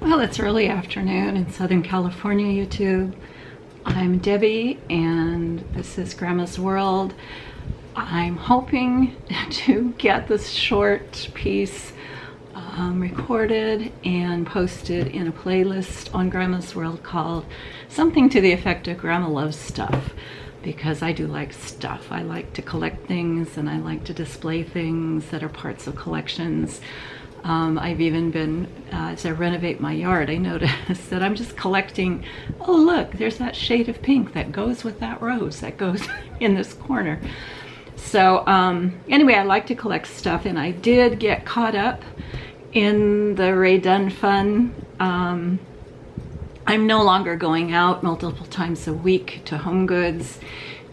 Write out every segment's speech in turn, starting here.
Well, it's early afternoon in Southern California, YouTube. I'm Debbie, and this is Grandma's World. I'm hoping to get this short piece recorded and posted in a playlist on Grandma's World called something to the effect of Grandma Loves Stuff, because I do like stuff. I like to collect things, and I like to display things that are parts of collections. I've even been, as I renovate my yard, I noticed that I'm just collecting, oh look, there's that shade of pink that goes with that rose that goes in this corner. So anyway, I like to collect stuff, and I did get caught up in the Rae Dunn fun. I'm no longer going out multiple times a week to Home Goods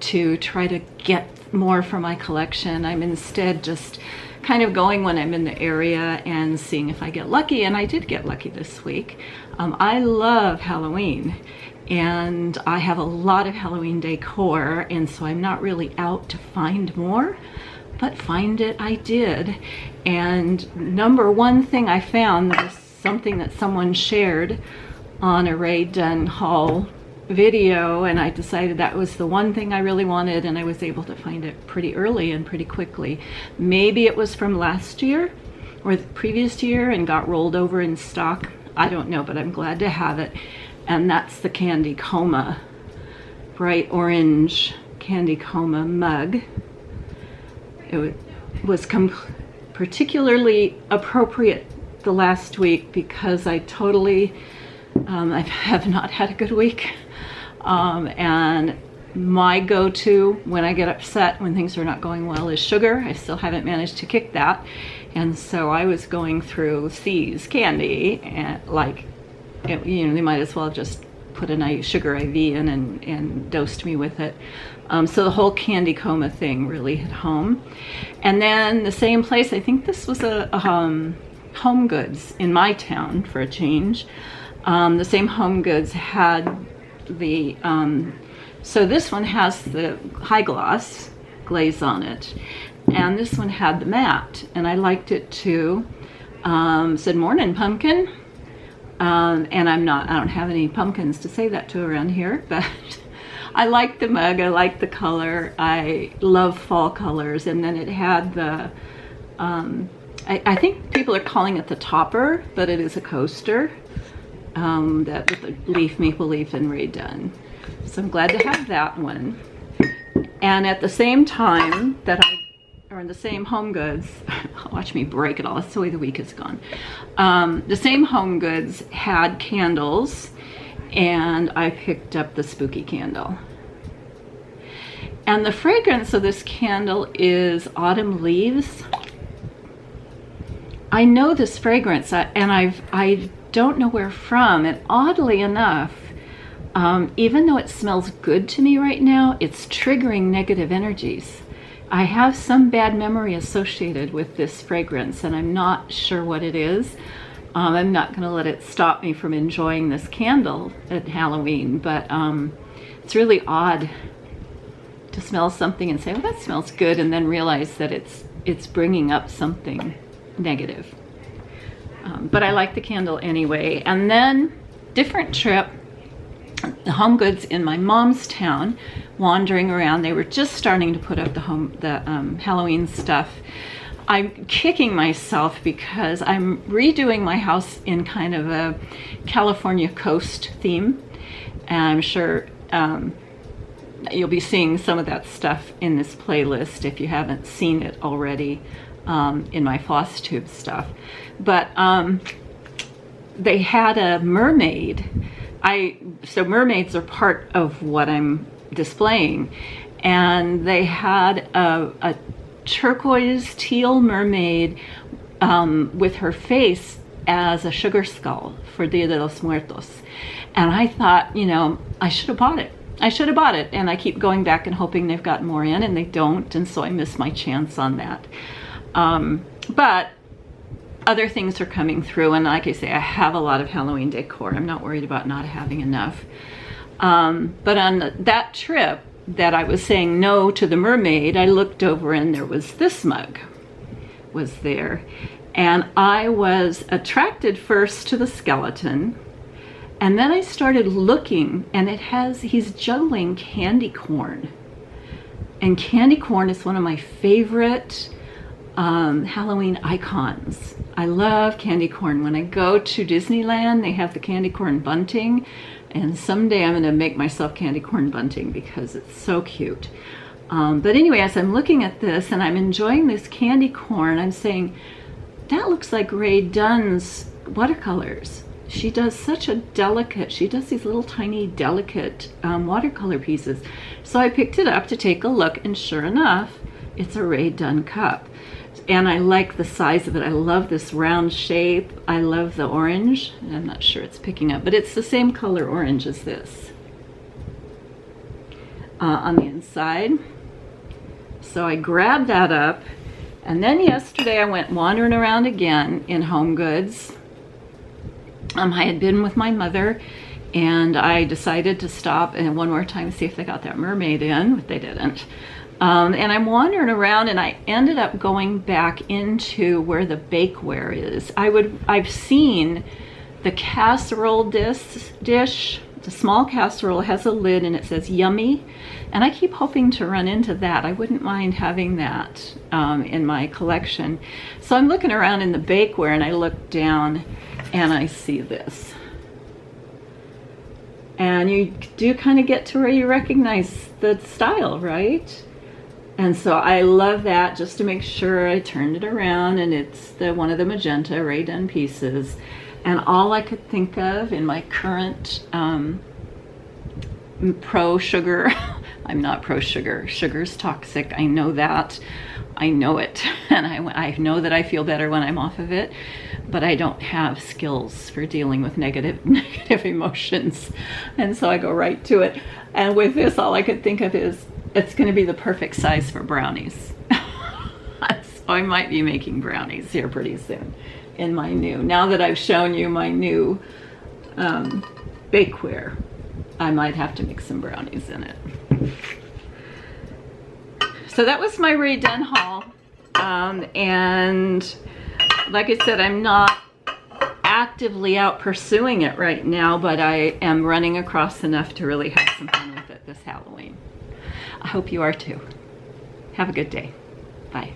to try to get more for my collection. I'm instead just kind of going when I'm in the area and seeing if I get lucky, and I did get lucky this week. I love Halloween, and I have a lot of Halloween decor, and so I'm not really out to find more, but find it I did. And number one thing I found was something that someone shared on a Rae Dunn haul video, and I decided that was the one thing I really wanted, and I was able to find it pretty early and pretty quickly. Maybe it was from last year or the previous year and got rolled over in stock. I don't know, but I'm glad to have it. And that's the Candy Coma, bright orange Candy Coma mug. It was particularly appropriate the last week because I totally I have not had a good week. And my go-to when I get upset, when things are not going well, is sugar. I still haven't managed to kick that. And so I was going through C's candy, and you know, they might as well just put a nice sugar IV in and dosed me with it. So the whole Candy Coma thing really hit home. And then the same place, I think this was a Home Goods in my town for a change. The same Home Goods had the, so this one has the high gloss glaze on it, and this one had the matte, and I liked it too. Said morning pumpkin, and I don't have any pumpkins to say that to around here, but I like the mug, I like the color, I love fall colors. And then it had the, I think people are calling it the topper, but it is a coaster. That with the leaf, maple leaf, and Rae Dunn. So I'm glad to have that one. And at the same time or in the same Home Goods, watch me break it all, that's the way the week has gone. The same Home Goods had candles, and I picked up the spooky candle. And the fragrance of this candle is autumn leaves. I know this fragrance, and I don't know where from, and oddly enough, even though it smells good to me right now, it's triggering negative energies. I have some bad memory associated with this fragrance, and I'm not sure what it is. I'm not going to let it stop me from enjoying this candle at Halloween, but it's really odd to smell something and say, oh, that smells good, and then realize that it's bringing up something negative. But I like the candle anyway. And then, different trip, the Home Goods in my mom's town, wandering around. They were just starting to put up the Halloween stuff. I'm kicking myself because I'm redoing my house in kind of a California coast theme. And I'm sure you'll be seeing some of that stuff in this playlist if you haven't seen it already. In my floss tube stuff, but they had a mermaid. So mermaids are part of what I'm displaying, and they had a turquoise teal mermaid with her face as a sugar skull for Dia de los Muertos, and I thought, you know, I should have bought it. And I keep going back and hoping they've got more in, and they don't, and so I miss my chance on that. But other things are coming through, and like I say, I have a lot of Halloween decor. I'm not worried about not having enough. But on that trip that I was saying no to the mermaid, I looked over and there was this mug was there. And I was attracted first to the skeleton, and then I started looking, and he's juggling candy corn. And candy corn is one of my favorite Halloween icons. I love candy corn. When I go to Disneyland, they have the candy corn bunting, and someday I'm gonna make myself candy corn bunting because it's so cute. But anyway, as I'm looking at this and I'm enjoying this candy corn, I'm saying, that looks like Rae Dunn's watercolors. She does such a delicate, she does these little tiny delicate watercolor pieces. So I picked it up to take a look, and sure enough, it's a Rae Dunn cup. And I like the size of it. I love this round shape. I love the orange. I'm not sure it's picking up, but it's the same color orange as this on the inside. So I grabbed that up, and then yesterday I went wandering around again in Home Goods. I had been with my mother, and I decided to stop and one more time see if they got that mermaid in, but they didn't. And I'm wandering around, and I ended up going back into where the bakeware is. I've seen the casserole dish. The small casserole has a lid and it says yummy, and I keep hoping to run into that. I wouldn't mind having that in my collection. So I'm looking around in the bakeware, and I look down and I see this. And you do kind of get to where you recognize the style, right? And so I love that. Just to make sure, I turned it around, and it's one of the magenta Rae Dunn pieces. And all I could think of in my current pro-sugar, I'm not pro-sugar. Sugar's toxic. I know that. I know it. And I know that I feel better when I'm off of it, but I don't have skills for dealing with negative emotions. And so I go right to it. And with this, all I could think of is, it's going to be the perfect size for brownies. So I might be making brownies here pretty soon in my now that I've shown you my new bakeware, I might have to make some brownies in it. So that was my Rae Dunn haul. And like I said, I'm not actively out pursuing it right now, but I am running across enough to really have some fun with it this Halloween. I hope you are too. Have a good day. Bye.